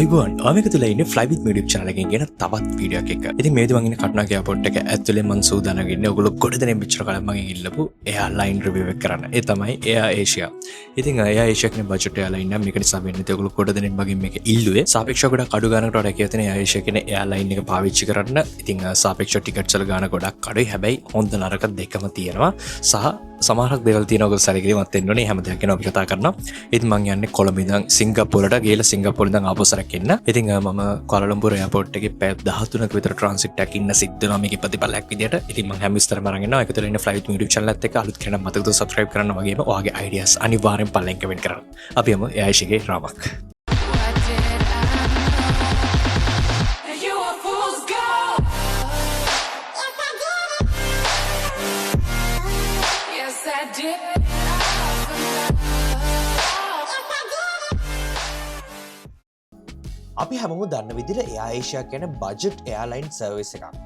අයිබෝන් ආමික තුල ඉන්නේ ෆ්ලයිවිත් YouTube channel එකෙන් ගෙන තවත් වීඩියෝ එකක්. ඉතින් මේ දවස් ඉන්නේ කටුනාගේ එයාපෝට් එක ඇතුලේ මම සූදානම් ඉන්නේ. ඔයගොල්ලෝ ගොඩ දෙනෙක් මෙච්චර කාලෙ මගෙන් ඉල්ලපු එයාලයින් රිවිව් එක කරන්න. ඒ තමයි එයා ඒෂියා. ඉතින් එයා ඒෂියා කියන බජට් එයාලයින් නම් මේක නිසා වෙන්නේ. ඔයගොල්ලෝ ගොඩ දෙනෙක් මගෙන් මේක ඉල්ලුවේ. සාපේක්ෂව ගොඩක් අඩු ගානකට වඩා කියලා තියෙන එයා ඒෂියා කියන එයාලයින් එක පාවිච්චි කරන්න. ඉතින් සාපේක්ෂව ටිකට්ස් වල ගාන ගොඩක් අඩුයි. හැබැයි හොඳ නරක දෙකම තියෙනවා. සහ සමහරක් දේවල් තියෙනවා ඔයගොල්ලෝ සැලකිලිමත් වෙන්න ඕනේ. හැම දෙයක් ගැන අපි කතා කරනවා. ඉතින් මම යන්නේ කොළඹ ඉඳන් සිංගප්පූරට ගිහලා සිංගප්පූරෙන් ඉඳන් ආපහු සැරයක් එන්න. ඉතින් මම කොළඹ එයාපෝට් එකේ පැය 13ක විතර ට්‍රාන්සිට් එකක් ඉන්න සිද්ධ වෙනවා මේකේ ප්‍රතිඵලයක් විදියට. ඉතින් මම හැම විස්තරම අරන් එනවා. ඒක තුළ ඉන්න ෆ්ලයිවිත් YouTube channel එකත් එක්ක අලුත් කෙනෙක් මතකද subscribe කරන්න වගේම ඔයාගේ ideas අනිවාර්යෙන් පල්ලෙන් කමෙන්ට් කරන්න. අපි යමු එයායිෂගේ රාමක්. අපි හැමෝම දන්න විදිහට එයා ඒෂියා කියන බජට් එයාලයින් සර්විස් එකක්.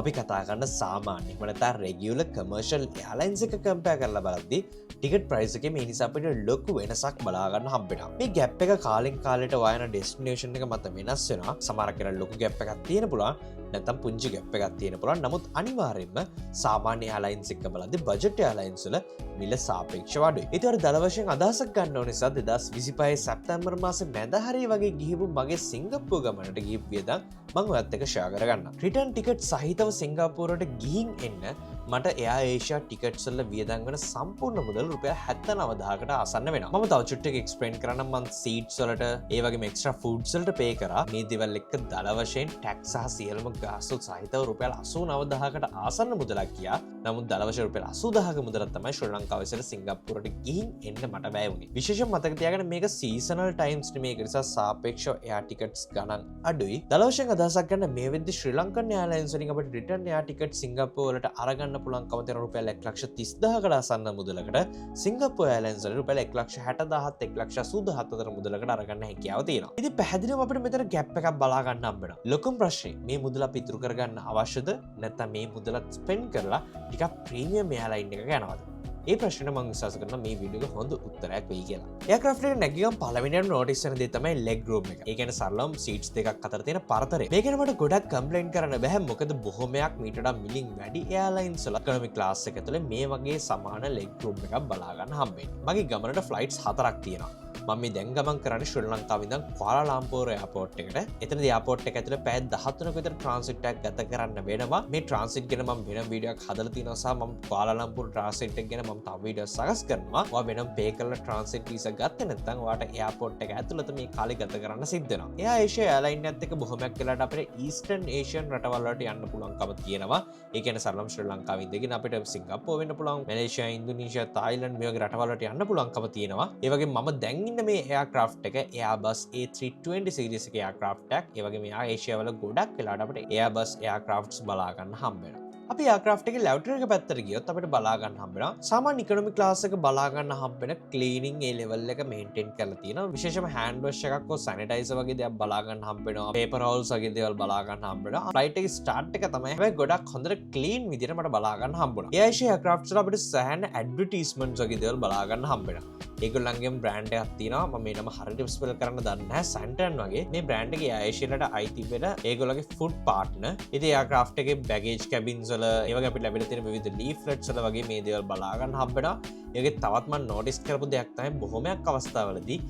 අපි කතා කරන සාමාන්‍ය නැත්නම් රෙගියුලර් කමර්ෂල් එයාලයින්ස් එක කම්පෙයාර් කරලා බලද්දී ටිකට් ප්‍රයිස් එකේ මේ නිසා අපිට ලොකු වෙනසක් බලා ගන්න හම්බෙනවා. මේ ગેප් එක කාලෙන් කාලයට වයන ඩෙස්ටිනේෂන් එක මත වෙනස් වෙනවා. සමහරක් වෙලාවට ලොකු ગેප් එකක් තියෙන පුළුවන්. නැත්නම් පුංචි ગેප් එකක් තියෙන පුළුවන්. නමුත් අනිවාර්යයෙන්ම සාමාන්‍ය එයාලයින්ස් එක බලද්දී බජට් එයාලයින්ස් වල මිල සාපේක්ෂව අඩුයි. ඒතර දල වශයෙන් අදහසක් ගන්න ඕන නිසා 2025 සැප්තැම්බර් මාසේ මැද හරිය වගේ ගිහිපු මගේ සිංගප්පූර් ගමනට ගිහිපු වියදම් මම ඔයත් එක්ක ෂෙයා කරගන්නම්. රිටර්න් ටිකට් සහිතව සිංගප්පූරට ගිහින් එන්න මට එයා ඒෂියා ටිකට්ස් වල වියදම් වෙන සම්පූර්ණ මුදල රුපියල් 79000කට ආසන්න වෙනවා. මම තව චුට්ටක් එක්ස්ප්ලেইন කරන්නම්. මම සීට්ස් වලට ඒ වගේම එක්ස්ට්‍රා ෆුඩ්ස් වලට පේ කරා. මේ දේවල් එක්ක දල වශයෙන් ටැක්ස් සහ සියලුම ගාස්තු සහිතව රුපියල් 89000කට ආසන්න මුදලක් ගියා. නමුත් දල වශයෙන් රුපියල් 80000ක මුදලක් තමයි ශ්‍රී ලංකාවේ සිට සිංගප්පූරට ගිහින් එන්න මට වැය වුණේ. විශේෂයෙන් මතක තියාගන්න මේක සීසනල් ටයිම්ස් නෙමෙයි. ඒක නිසා සාපේක්ෂව එයා ටිකට්ස් ගණන් අඩුයි. දල වශයෙන් අදහසක් ගන්න මේ වෙද්දි ශ්‍රී ලංකන් එයාලයින්ස් වලින් අපිට රිටර්න් එයා ටිකට් සිංගප්පූර් වලට අරගන්න පුළුවන්කම තියෙන රුපියල් 1,30,000කට ආසන්න මුදලකට සිංගප්පූර් එයාලයින්ස් වල රුපියල් 1,60,000ත් 1,87,000ත් අතර මුදලකට අරගන්න හැකියාව තියෙනවා. ඉතින් පැහැදිලිවම අපිට මෙතන ગેප් එකක් බලා ගන්න හම්බෙනවා. ලොකුම ප්‍රශ්නේ මේ මුදල අපි ඉතුරු කරගන්න අවශ්‍යද නැත්නම් මේ මුදලත් ස්පෙන්ඩ් කරලා ටිකක් ප්‍රීමියම් එයාලයින් එකක යනවද? ඒ ප්‍රශ්නෙට මම විශ්වාස කරනවා මේ වීඩියෝ එක හොඳ උත්තරයක් වෙයි කියලා. එයාක්‍රාෆ්ට් එක නැගියම් පළවෙනිම නොටිස් වෙන දේ තමයි ලෙග් රූම් එක. ඒ කියන්නේ සරලවම සීට්ස් දෙකක් අතර තියෙන පරතරය. මේක ගැන මට ගොඩක් කම්ප්ලේන්ට් කරන්න බෑ. මොකද බොහොමයක් මීට වඩා මිලින් වැඩි එයාලයින්ස් වල ඉකොනොමි ක්ලාස් එක ඇතුලේ මේ වගේ සමාන ලෙග් රූම් එකක් බලා ගන්න හම්බෙන්නේ. මගේ ගමනට ෆ්ලයිට්ස් 4ක් තියෙනවා. මම මේ දැන් ගමන් කරන්නේ ශ්‍රී ලංකාවේ ඉඳන් කුවාලාලම්පූර් එයාපෝට් එකට. එතනදී එයාපෝට් එක ඇතුලේ පැය 13ක විතර ට්‍රාන්සිට් එකක් ගත කරන්න වෙනවා. මේ ට්‍රාන්සිට් ගැන මම වෙන වීඩියෝ එකක් හදලා තියෙනවා සහ මම කුවාලාලම්පූර් ට්‍රාන්සිට් එක ගැන මම තව වීඩියෝ සකස් කරනවා. ඔයා වෙනම පේ කරලා ට්‍රාන්සිට් වීසා ගත්තේ නැත්නම් ඔයාට එයාපෝට් එක ඇතුළත මේ කාලේ ගත කරන්න සිද්ධ වෙනවා. එයා ඒෂියා එයාලයින් එකත් එක්ක බොහොමයක් වෙලාවට අපිට ඊස්ටර්න් ඒෂියන් රටවල් වලට යන්න පුළුවන්කම තියෙනවා. ඒ කියන්නේ සරලම ශ්‍රී ලංකාවේ ඉඳගෙන අපිට සිංගප්පූර් වෙන්න පුළුවන්, මැලේසියා, ඉන්දුනීසියා, තායිලන්ඩ් මේ වගේ රටවල් වලට යන්න පුළුවන්කම තියෙනවා. ඒ වගේම මම දැන් ඉන්න මේ එයාක්‍රාෆ්ට් එක Airbus A320 series එකේ එයාක්‍රාෆ්ට් එකක්. ඒ වගේම එයා ඒෂියා වල ගොඩක් වෙලාවට අපිට Airbus එයාක්‍රාෆ්ට්ස් බලා ගන්න හම්බ වෙනවා. අපි එයාක්‍රාෆ්ට් එකේ ලැබොරටරි එක පැත්තට ගියොත් අපිට බලා ගන්න හම්බ වෙනවා. සාමාන්‍ය ඉකොනොමි ක්ලාස් එක බලා ගන්න හම්බ වෙන ක්ලීනින් ඒ ලෙවල් එක මේන්ටේන් කරලා තියෙනවා. විශේෂයෙන්ම හෑන්ඩ් වොෂ් එකක් හෝ සැනිටයිසර් වගේ දේවල් බලා ගන්න හම්බ වෙනවා. පේපර් රෝල්ස් වගේ දේවල් බලා ගන්න හම්බ වෙනවා. ෆ්ලයිට් එකේ ස්ටාර්ට් එක තමයි හැබැයි ගොඩක් හොඳට ක්ලීන් විදිහට මට බලා ගන්න හම්බ වුණා. ඒ ඒෂියා එයාක්‍රාෆ්ට්ස් වල අපිට සෑහෙන ඇඩ්වර්ටයිස්මන්ට්ස් වගේ දේවල් බලා ගන්න හම්බ වෙනවා. ඒගොල්ලන්ගේම බ්‍රෑන්ඩ් එකක් තියෙනවා. මම මේ නම හරියට ස්පෙල් කරන්න දන්නේ නැහැ. සැන්ටන් වගේ මේ බ්‍රෑන්ඩ් එකේ ඒෂියාලට අයිති වෙන ඒගොල්ලගේ ෆුඩ් පාර්ට්නර්. ඉතින් එයාක්‍රාෆ්ට් එකේ බැගේජ් කැබින්ස් වල ඒ වගේ අපිට ලැබිලා තියෙන විවිධ ලීෆ්ලට්ස් වල වගේ මේ දේවල් බලා ගන්න හම්බ වෙනවා. ඒකේ තවත් මම නෝටිස් කරපු දෙයක් තමයි බොහොමයක් අවස්ථාවලදී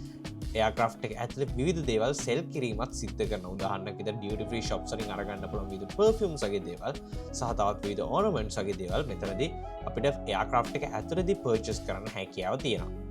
එයාක්‍රාෆ්ට් එක ඇතුලේ විවිධ දේවල් සෙල් කිරීමත් සිද්ධ කරනවා. උදාහරණයක් විදිහට ඩියුටි ෆ්‍රී shops වලින් අරගන්න පුළුවන් විවිධ perfumes වගේ දේවල් සහ තවත් විවිධ ornaments වගේ දේවල් මෙතනදී අපිට එයාක්‍රාෆ්ට් එක ඇතුලේදී purchase කරන්න හැකියාව තියෙනවා.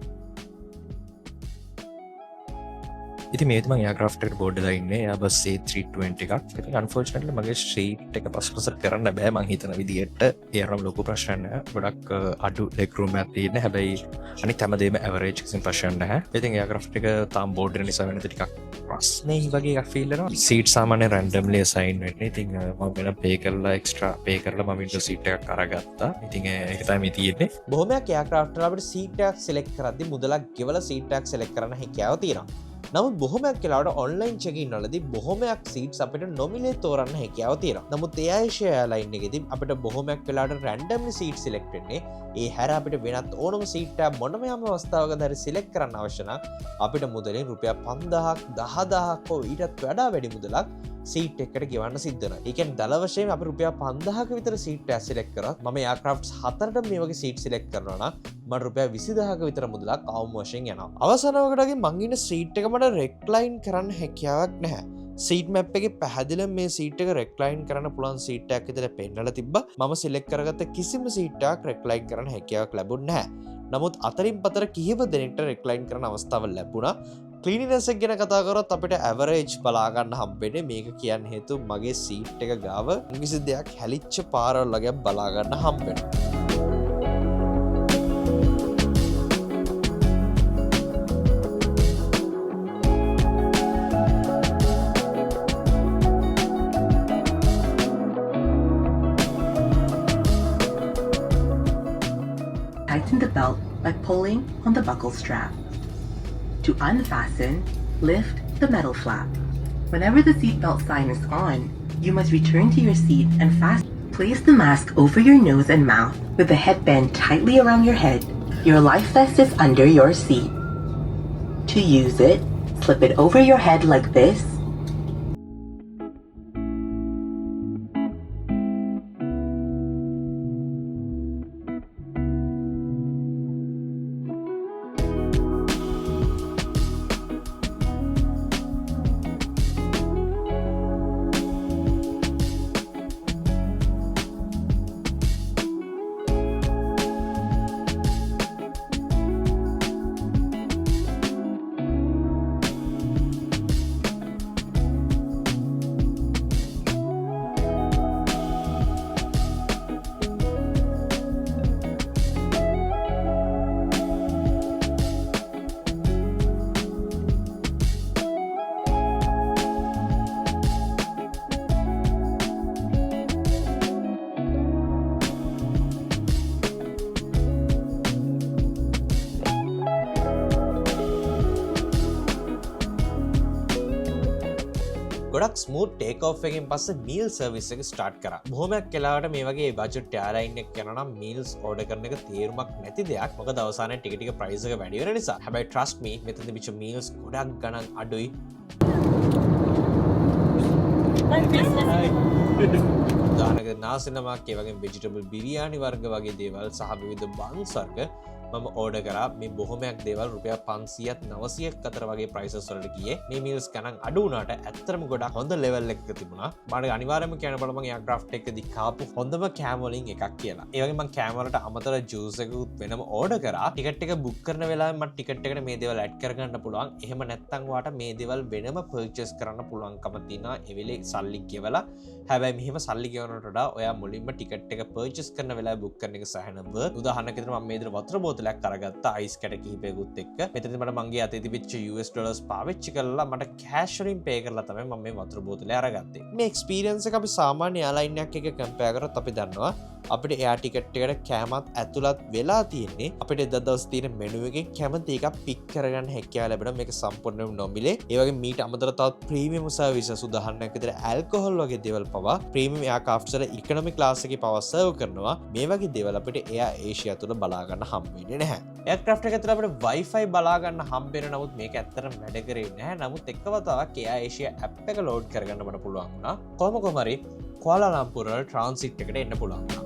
ඉති මේතම යාක්‍රෆ්ට බෝඩ් ඉන්න බස් 320 එකක් ඉති අන්ෆෝර්නට මගේ ශ්‍රීට් එක පස්පස කරන්න බෑ මං හිතන විදිට ඒරම් ලොකු ප්‍රශ්නය ගොඩක් අඩු ලෙකරුම් ඇතින හැබැයි අනි තැමදේම ඇවරේජ්සින් ප්‍රශ්න හැ ඉතින් යාක්‍රෆ්ට එක තාම් බෝඩ් නිසා වෙන ටිකක් ප්‍රශ්නය වගේ ෆිල්ලන සීට් සාමානය රැන්ඩම්ලේ සයින් වෙන්න ඉතින් වෙන පේ කරලා එක්ස්ට්‍රා පේ කරලා මවින්ට සීට කරගත්තා ඉතින් එකතම තියන්නේ බොහොමයක් යාක්‍රාෆ්ටලට සීටක් සෙලෙක් කරදදි මුදලක් ගෙවල සීටක් සෙලෙක් කරන හැකියාව තියෙනවා. නමුත් බොහොමයක් කියලාට ඔන්ලයින් චෙකින් වලදී බොහොමයක් සීට්ස් අපිට නොමිලේ තෝරන්න හැකියාව තියෙනවා. නමුත් එයාෂයා එයාලයින් එකේදී අපිට බොහොමයක් වෙලාවට රැන්ඩම්ලි සීට් සිලෙක්ට් වෙන්නේ. ඒ හැර අපිට වෙනත් ඕනම සීට් එකක් මොනම යම් අවස්ථාවකදී හරි සිලෙක්ට් කරන්න අවශ්‍ය නම් අපිට මුදලින් රුපියල් 5000ක් 10000ක් ඊටත් වඩා වැඩි මුදලක් සීට් එකට ගෙවන්න සිද්ධ වෙනවා. ඒ කියන්නේ දල වශයෙන් අපි රුපියල් 5000ක විතර සීට් එකක් සිලෙක්ට් කරොත් මම එයාක්‍රාෆ්ට්ස් 4ට මේ වගේ සීට් සිලෙක්ට් කරනවා නම් මට රුපියල් 20000ක විතර මුදලක් අවම වශයෙන් යනවා. අවසානවකටගේ මං ඉන්න සීට් එක මට රෙක්ලයින් කරන්න හැකියාවක් නැහැ. සීට් මැප් එකේ පැහැදිලිව මේ සීට් එක රෙක්ලයින් කරන්න පුළුවන් සීට් එකක් විතර පෙන්නලා තිබ්බා. මම සිලෙක්ට් කරගත්ත කිසිම සීට් එකක් රෙක්ලයින් කරන්න හැකියාවක් ලැබුණේ නැහැ. නමුත් අතරින් පතර කිහිප දෙනෙක්ට රෙක්ලයින් කරන්න අවස්ථාවක් ලැබුණා. ක්ලීනිනස් එක ගැන කතා කරොත් අපිට ඇවරේජ් බලාගන්න හම්බෙන්නේ මේක කියන්න හේතු මගේ සීට් එක ගාව කිසි දෙයක් හැලිච්ච පාරවල් වගේ බලාගන්න හම්බෙනවා. Tighten the belt by pulling on the buckle strap. To unfasten, lift the metal flap. Whenever the seatbelt sign is on, you must return to your seat and fasten. Place the mask over your nose and mouth with the headband tightly around your head. Your life vest is under your seat. To use it, slip it over your head like this. ගොඩක් smooth take of එකෙන් පස්සේ meal service එක start කරා. බොහොමයක් වෙලාවට මේ වගේ budget airline එකක් යනවා නම් මීල්ස් ඕඩර් කරන එක තේරුමක් නැති දෙයක්. මොකද අවසානයේ ටික ටික ප්‍රයිස් එක වැඩි වෙන නිසා. හැබැයි trust me මෙතනදී පිච්ච මීල්ස් ගොඩක් ගණන් අඩුයි. උදාහරණයක් නාසනමක් ඒ වගේ වෙජිටබල් බිරියානි වර්ග වගේ දේවල් සහ විවිධ බන්ස් වර්ග මම ඕඩර් කරා. මේ බොහොමයක් දේවල් රුපියල් 500ත් 900ක් අතර වගේ ප්‍රයිසස් වලට ගියේ. මේ මීල්ස් ගණන් අඩු වුණාට ඇත්තටම ගොඩක් හොඳ ලෙවල් එකක තිබුණා. මට අනිවාර්යයෙන්ම කියන්න බලමන් එයාක්‍රාෆ්ට් එකකදී කාපු හොඳම කෑම වලින් එකක් කියලා. ඒ වගේ මම කෑම වලට අමතර ජූස් එකකුත් වෙනම ඕඩර් කරා. ටිකට් එක බුක් කරන වෙලාවෙ මට ටිකට් එකට මේ දේවල් ඇඩ් කරගන්න පුළුවන්. එහෙම නැත්නම් ඔයාට මේ දේවල් වෙනම පර්චේස් කරන්න පුළුවන්කම තියෙනවා. ඒ වෙලේ සල්ලි ගෙවලා. හැබැයි මෙහෙම සල්ලි ගෙවනට වඩා ඔයා මුලින්ම ටිකට් එක පර්චේස් කරන වෙලාවෙ බුක් කරන එක සහනව. උදාහරණයක් විදිහට මම මේ දේ වතුර බෝතලයක් අරගත්තා අයිස් කැට කිහිපයකුත් එක්ක. මෙතනදී මට මගේ අතේ තිබිච්ච US ඩොලර්ස් පාවිච්චි කරලා මට කෑෂ් වලින් පේ කරලා තමයි මම මේ වතුර බෝතලය අරගත්තේ. මේ එක්ස්පීරියන්ස් එක අපි සාමාන්‍ය එයාලයින් එකක් එක්ක කම්පෙයාර් කරොත් අපි දන්නවා අපිට එයා ටිකට් එකට කෑමත් ඇතුළත් වෙලා තියෙන්නේ අපිට එදා දවස් තියෙන මෙනු එකෙන් කැමති එකක් පික් කරගන්න හැකියාව ලැබෙනවා. මේක සම්පූර්ණයෙන්ම නොමිලේ. ඒ වගේ මීට අමතරව තවත් ප්‍රීමියම් සර්විසස් උදාහරණයක් විදිහට ඇල්කොහොල් වගේ දේවල් පවා ප්‍රීමියම් එයාක්‍රාෆ්ට්ස් වල ඉකොනොමි ක්ලාස් එකේ පවා සර්ව් කරනවා. මේ වගේ දේවල් අපිට එයා ඒෂියා තුල බලා ගන්න හම්බ වෙන්නේ නැහැ. එයාක්‍රාෆ්ට් එක ඇතුළේ අපිට Wi-Fi බලා ගන්න හම්බ වෙන නමුත් මේක ඇත්තටම වැඩ කරේ නැහැ. නමුත් එක වතාවක් එයා ඒෂියා ඇප් එක ලෝඩ් කරගන්න මට පුළුවන් වුණා. කොහොම හරි කුවාලාලම්පුර වල ට්‍රාන්සිට් එකට එන්න පුළුවන් වුණා.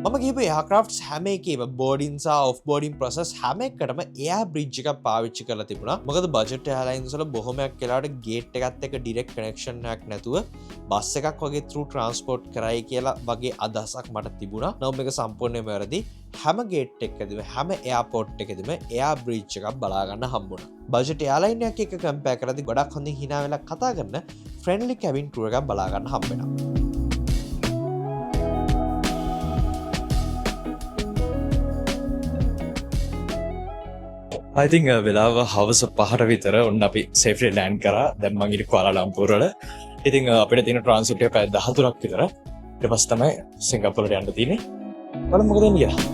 මම කියපු එයාක්‍රාෆ්ට්ස් හැම එකේම බෝඩින් සහ ඔෆ් බෝඩින් ප්‍රොසෙස් හැම එකටම එයා බ්‍රිජ් එකක් පාවිච්චි කරලා තිබුණා. මොකද බජට් එයාලයින්ස් වල බොහොමයක් වෙලාවට ගේට් එකත් එක්ක ඩිරෙක්ට් කනෙක්ෂන් එකක් නැතුව බස් එකක් වගේ ත්‍රූ ට්‍රාන්ස්පෝර්ට් කරයි කියලා වගේ අදහසක් මට තිබුණා. නමුත් මේක සම්පූර්ණයෙන්ම වැරදි. හැම ගේට් එකකදීම හැම එයාපෝට් එකකදීම එයා බ්‍රිජ් එකක් බලා ගන්න හම්බුණා. බජට් එයාලයින් එකක් එක්ක කම්පෙයාර් කරද්දී ගොඩක් හොඳින් hina වෙලා කතා කරන ෆ්‍රෙන්ඩ්ලි කැබින් ක්‍රූ එකක් බලා ගන්න හම්බෙනවා. ඉතින් වෙලාව හවස 5ට විතර ඔන්න අපි සේෆ්ලි ලෑන්ඩ් කරා. දැන් මං ඉන්නේ කුවාලාලම්පූර් වල. ඉතින් අපිට තියෙන ට්‍රාන්සිට් එක පැය 13ක් විතර. ඊට පස්සේ තමයි සිංගප්පූරට යන්න තියෙන්නේ. බලමු මොකද වෙන්නේ කියලා.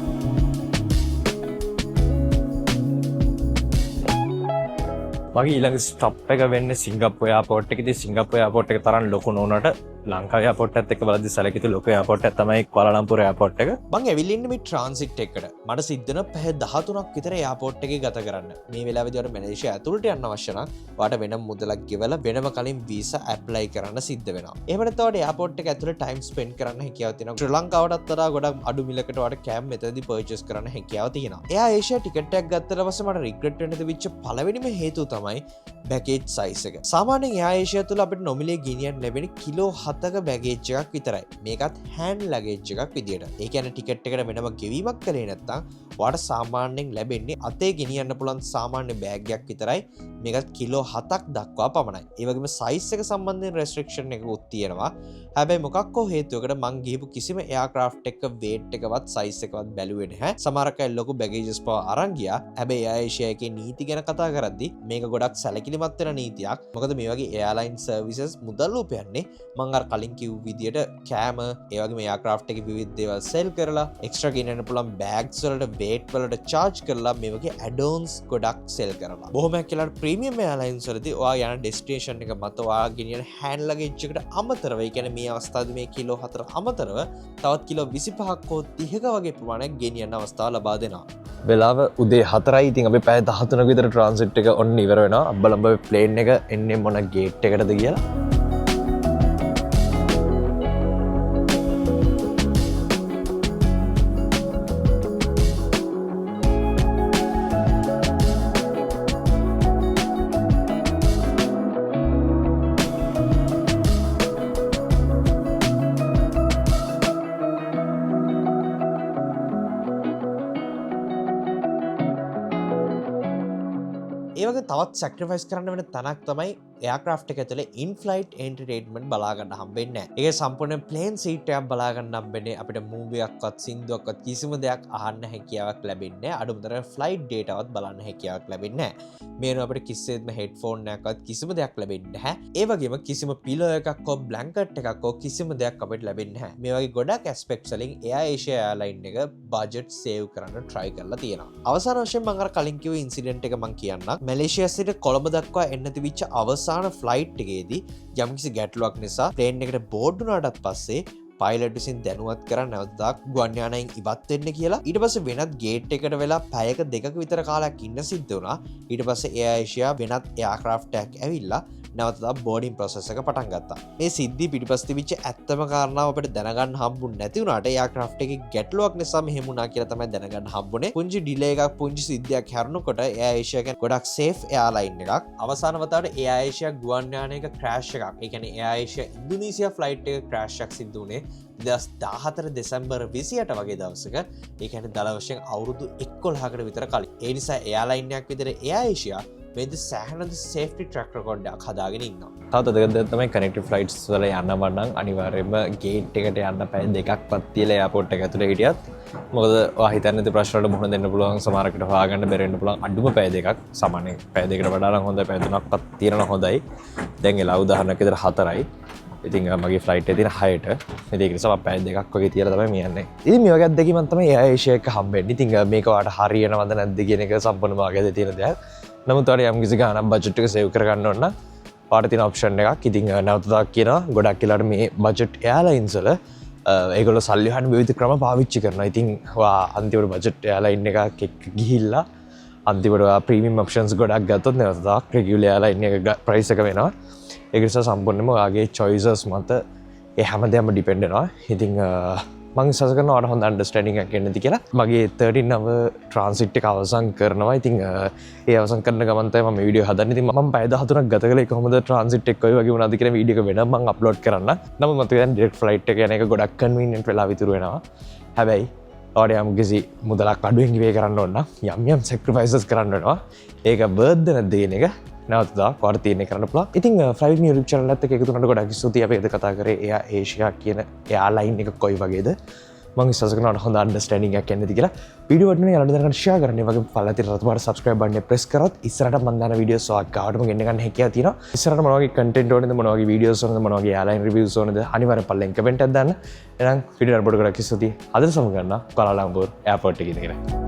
මගේ ඊළඟ ස්ටොප් එක වෙන්නේ සිංගප්පූර් එයාපෝට් එකේදී. සිංගප්පූර් එයාපෝට් එක තරම් ලොකු නොවුනට ලංකාවේ එයාපෝට් එකත් එක්ක බලද්දි සැලකිත ලොකු එයාපෝට් එකක් තමයි කුවාලාලම්පූර් එයාපෝට් එක. මං ඇවිල්ලා ඉන්නේ මේ ට්‍රාන්සිට් එකට. මට සිද්ධ වෙන පැය 13ක් විතර එයාපෝට් එකේ ගත කරන්න. මේ වෙලාවේදී ඔයාලා මැලේසියා ඇතුළට යන්න අවශ්‍ය නම් ඔයාලට වෙනම මුදලක් ගෙවලා වෙනම කලින් වීසා ඇප්ලයි කරන්න සිද්ධ වෙනවා. එහෙම නැත්නම් ඔයාලට එයාපෝට් එක ඇතුළේ ටයිම් ස්පෙන්ඩ් කරන්න හැකියාව තියෙනවා. ශ්‍රී ලංකාවටත් වඩා ගොඩක් අඩු මිලකට ඔයාලට කෑම් මෙතනදී පර්චේස් කරන්න හැකියාව තියෙනවා. එයා ඒෂියා ටිකට් එකක් ගත්තට පස්සේ මට රිග්‍රෙට් වෙන්න තිබිච්ච පළවෙනිම හේතුව තමයි බැගේජ් සයිස් එක. සාමාන්‍යයෙන් එයා ඒෂියා තුල අපිට නොමිලේ ගෙනියන්න ලැබෙන කිලෝ 7ක බැගේජ් එකක් විතරයි. මේකත් හෑන්ඩ් ලගේජ් එකක් විදියට. ඒ කියන්නේ ටිකට් එකට වෙනම ගෙවීමක් කළේ නැත්නම් ඔයාලට සාමාන්‍යයෙන් ලැබෙන්නේ අතේ ගෙනියන්න පුළුවන් සාමාන්‍ය බෑග් එකක් විතරයි. මේකත් කිලෝ 7ක් දක්වා පමණයි. ඒ වගේම සයිස් එක සම්බන්ධයෙන් රෙස්ට්‍රික්ෂන් එකකුත් තියෙනවා. හැබැයි මොකක් හෝ හේතුවකට මං ගිහපු කිසිම එයාක්‍රාෆ්ට් එක වේට් එකවත් සයිස් එකවත් බැලුවේ නැහැ. සමහරක් අය ලොකු බැගේජස් පව අරන් ගියා. හැබැයි එයා ඒෂියා එකේ නීති ගැන කතා කරද්දි මේක ගොඩක් සැලකිලිමත් වෙන නීතියක්. මොකද මේ වගේ එයාලයින් සර්විසස් මුදල් උපයන්නේ මං අර කලින් කිව්ව විදියට කෑම ඒ වගේම එයාක්‍රාෆ්ට් එකේ විවිධ දේවල් සෙල් කරලා එක්ස්ට්‍රා ගෙනියන්න පුළුවන් බෑග්ස් වලට වේට් වලට charge කරලා මේ වගේ add-ons ගොඩක් සෙල් කරලා. බොහොමයක් වෙලාවට ප්‍රීමියම් එයාලයින්ස් වලදී ඔයා යන ඩෙස්ටිනේෂන් එක මත ඔයා ගෙනියන හෑන්ඩ් ලගේජ් එකට අමතරව ඒ කියන්නේ මේ අවස්ථාවේ මේ කිලෝ 4 අමතරව තවත් කිලෝ 25ක් හෝ 30ක වගේ ප්‍රමාණයක් ගෙනියන්න අවස්ථාව ලබා දෙනවා. වෙලාව උදේ 4යි. ඉතින් අපි පැය 13ක විතර ට්‍රාන්සිට් එක ඔන්න ඉවර වෙනවා. අබ්බලම්බ ප්ලේන් එක එන්නේ මොන ගේට් එකටද කියලා. ඒවගේ තවත් සැක්‍රිෆයිස් කරන්න වෙන තැනක් තමයි එයාක්‍රාෆ්ට් එක ඇතුලේ ඉන්ෆ්ලයිට් එන්ටර්ටේන්මන්ට් බලා ගන්න හම්බෙන්නේ නැහැ. ඒක සම්පූර්ණ ප්ලේන් සීට් එකක් බලා ගන්න හම්බෙන්නේ අපිට මූවියක්වත් සින්දුවක්වත් කිසිම දෙයක් අහන්න හැකියාවක් ලැබෙන්නේ නැහැ. අඩුමතරම ෆ්ලයිට් ඩේටාවත් බලන්න හැකියාවක් ලැබෙන්නේ නැහැ. මේන අපිට කිසිසේත්ම හෙඩ්ෆෝන් එකක්වත් කිසිම දෙයක් ලැබෙන්නේ නැහැ. ඒ වගේම කිසිම පිලෝ එකක් හෝ බ්ලැන්කට් එකක් හෝ කිසිම දෙයක් අපිට ලැබෙන්නේ නැහැ. මේ වගේ ගොඩක් ඇස්පෙක්ට්ස් වලින් එයා ඒෂියා එයාලයින් එක බජට් සේව් කරන්න try කරලා තියෙනවා. අවසාන වශයෙන් මම අර කලින් කිව්ව ඉන්සිඩන්ට් එක මම කියන්නම්. මැලේසියා සිට කොළඹ දක්වා එන්න තිබිච්ච අවසාන ෆ්ලයිට් එකේදී යම්කිසි ගැටලුවක් නිසා ප්ලේන් එකට බෝඩ් වුණාට පස්සේ පයිලට් විසින් දැනුවත් කරා නැවතත් ගුවන් යානයෙන් ඉවත් වෙන්න කියලා. ඊට පස්සේ වෙනත් ගේට් එකට වෙලා පැයක දෙකක විතර කාලයක් ඉන්න සිද්ධ වුණා. ඊට පස්සේ එයා ඒෂියා වෙනත් එයාක්‍රාෆ්ට් එකක් ඇවිල්ලා නැවතත් බෝඩින් ප්‍රොසෙස් එක පටන් ගත්තා. මේ සිද්ධිය පිටිපස්ස තිබිච්ච ඇත්තම කාරණාව අපිට දැනගන්න හම්බුනේ නැති වුණාට එයාක්‍රාෆ්ට් එකේ ගැටලුවක් නිසා මෙහෙම වුණා කියලා තමයි දැනගන්න හම්බුනේ. පුංචි ඩිලේ එකක් පුංචි සිද්ධියක් හැරුණකොට එයා ඒෂියා කියන්නේ ගොඩක් සේෆ් එයාලයින් එකක්. අවසාන වතාවට එයා ඒෂියා ගුවන් යානයක ක්‍රෑෂ් එකක්. ඒ කියන්නේ එයා ඒෂියා ඉන්දුනීසියා ෆ්ලයිට් එක ක්‍රෑෂ් එකක් සිද්ධ වුණේ 2014 දෙසැම්බර් 28 වගේ දවසක. ඒ කියන්නේ දල වශයෙන් අවුරුදු 11කට විතර කලින්. ඒ නිසා එයාලයින් එකක් විදිහට එයා ඒෂියා මේද සෑහනද සේෆ්ටි ට්‍රැක් රෙකෝඩ් එකක් හදාගෙන ඉන්නවා. තව දෙකක් තමයි කනෙක්ටිව් ෆ්ලයිට්ස් වල යන්න නම් අනිවාර්යයෙන්ම ගේට් එකට යන්න පැය දෙකක්වත් තියලා එයාපෝට් එක ඇතුලේ හිටියත් මොකද ඔයා හිතන්නේ නැති ප්‍රශ්න වලට මුහුණ දෙන්න පුළුවන් සමහරකට හොයාගන්න බැරි වෙන්න පුළුවන් අඩුම පැය දෙකක්. සාමාන්‍ය පැය දෙකකට වඩා නම් හොඳයි, පැය 3ක්වත් තියෙනවා හොඳයි. දැන් ඒලා උදාහරණයක් විදිහට 4යි. ඉතින් මගේ ෆ්ලයිට් එක තියෙන 6ට. ඉතින් ඒක නිසා මම පැය දෙකක් වගේ තියලා තමයි මේ යන්නේ. ඉතින් මේ වගේ අත්දැකීමක් තමයි එයා ඒෂියා එක හම්බෙන්නේ. ඉතින් මේක ඔයාලට හරියනවද නැද්ද කියන එක සම්පූර්ණම වගේ තියෙන දෙයක්. නමුත් ඔයාලා යම් කිසි ගාණක් බජට් එක සේව් කරගන්න ඕන නම් ඔයාලට තියෙන ඔප්ෂන් එකක්. ඉතින් නැවතත් කියනවා ගොඩක් වෙලාවට මේ බජට් එයාලයින්ස් වල ඒගොල්ලෝ සල්ලි හොයන විවිධ ක්‍රම පාවිච්චි කරනවා. ඉතින් ඔයා අන්තිමට බජට් එයාලයින් එකක් එක්ක ගිහිල්ලා අන්තිමට ඔයා ප්‍රීමියම් ඔප්ෂන්ස් ගොඩක් ගත්තොත් නැවතත් රෙගියුලර් එයාලයින් එක ප්‍රයිස් එක වෙනවා. ඒක නිසා සම්පූර්ණයෙන්ම ඔයාගේ choices මත ඒ හැමදේම ඩිපෙන්ඩ් වෙනවා. ඉතින් මං සස කරනවාට හොඳ අන්ඩස්ටඩිං එකන්නති කියලා මගේ 13 නව ට්‍රන්සිට් එක අවසං කරනවා ඉතින් ඒ අවසන් කරන ගමන්තය ම විඩිය හදනති ම පයද හතුරක් ගතකල කොමද ට්‍රන්සිට් එක්කොයි වගේ වුණද කියන විඩියක වෙන මං අප්ලෝඩ් කරන්න නම මතුවෙන් ඩෙක් ෆ්ලයිට් එක යන එක ගොඩක් කන්වීනියන්ට් වෙලා විතුරුවෙනවා හැබැයි ඕඩයම් කිසි මුදලක් අඩුවෙන් වේ කරන්න ඔන්න යම් සෙක්‍රෆයිසස් කරන්නනවා ඒක බර්ධන දේන එක නවතා පර්තියන කරන පලා ඉතින් ෆ්‍රයි ිය චනල ඇත එකතුනට ගොඩක් ස්තුති අපේද කතා කර එයා ඒෂයා කියන එයාලයින් එක කොයි වගේද මං සසකනට හොඳ අන්ඩස්ටඩිං එකක් ඇන්නති කියලා විඩියෝටන යලදරන ශා කරන වගේ පලති රතුවට සබස්ක්‍රයිබ් බන්න ප්‍රෙස් කරත් ඉස්සරට මන්දන විඩියෝ සවා කාටම ගෙන්න්නගන්න හැකිය තින ඉස්සරට මනගේ කටෙන්ට ෝන මනගේ විඩියෝ සොන මනගේ යාලයින් රිවිය සෝනද අනිවර පල්ලෙන් කමෙන්ට දන්න එනම් පිඩියර් බොඩ කරක් ස්තුති අද සමගන්න කලාලාම්බෝර් ඇපෝට් එකගෙන.